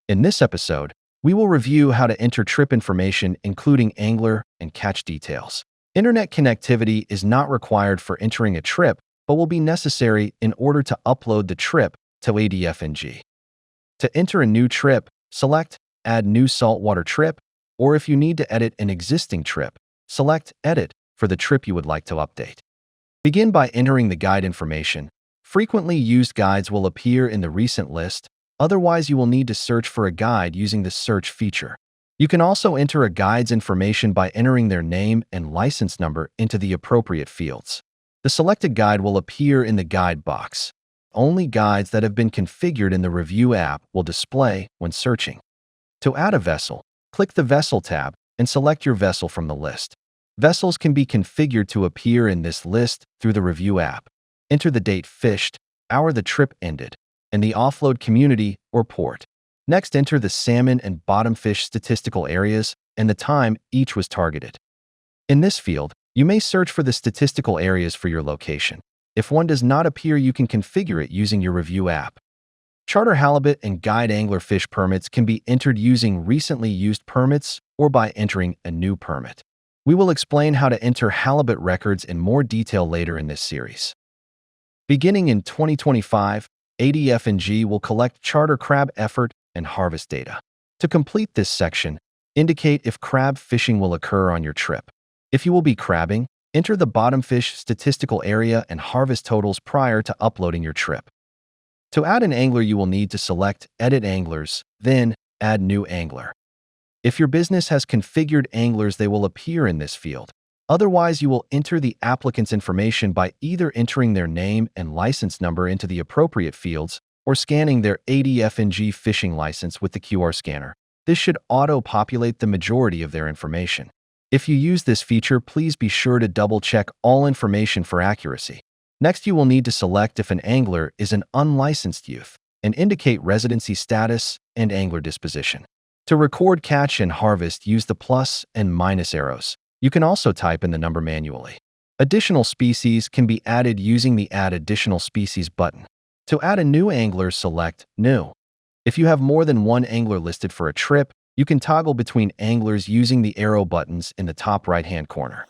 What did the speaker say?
In this episode, we will review how to enter trip information including angler and catch details. Internet connectivity is not required for entering a trip, but will be necessary in order to upload the trip to ADF&G. To enter a new trip, select Add New Saltwater Trip, or if you need to edit an existing trip, select Edit for the trip you would like to update. Begin by entering the guide information. Frequently used guides will appear in the recent list, otherwise you will need to search for a guide using the search feature. You can also enter a guide's information by entering their name and license number into the appropriate fields. The selected guide will appear in the guide box. Only guides that have been configured in the Review app will display when searching. To add a vessel, click the Vessel tab and select your vessel from the list. Vessels can be configured to appear in this list through the Review app. Enter the date fished, hour the trip ended, and the offload community or port. Next, enter the salmon and bottomfish statistical areas and the time each was targeted. In this field, you may search for the statistical areas for your location. If one does not appear, you can configure it using your Review app. Charter halibut and guide angler fish permits can be entered using recently used permits or by entering a new permit. We will explain how to enter halibut records in more detail later in this series. Beginning in 2025, ADF&G will collect charter crab effort and harvest data. To complete this section, indicate if crab fishing will occur on your trip. If you will be crabbing, enter the bottomfish statistical area and harvest totals prior to uploading your trip. To add an angler, you will need to select Edit Anglers, then Add New Angler. If your business has configured anglers, they will appear in this field. Otherwise, you will enter the applicant's information by either entering their name and license number into the appropriate fields or scanning their ADF&G fishing license with the QR scanner. This should auto-populate the majority of their information. If you use this feature, please be sure to double-check all information for accuracy. Next, you will need to select if an angler is an unlicensed youth and indicate residency status and angler disposition. To record catch and harvest, use the plus and minus arrows. You can also type in the number manually. Additional species can be added using the Add Additional Species button. To add a new angler, select New. If you have more than one angler listed for a trip, you can toggle between anglers using the arrow buttons in the top right-hand corner.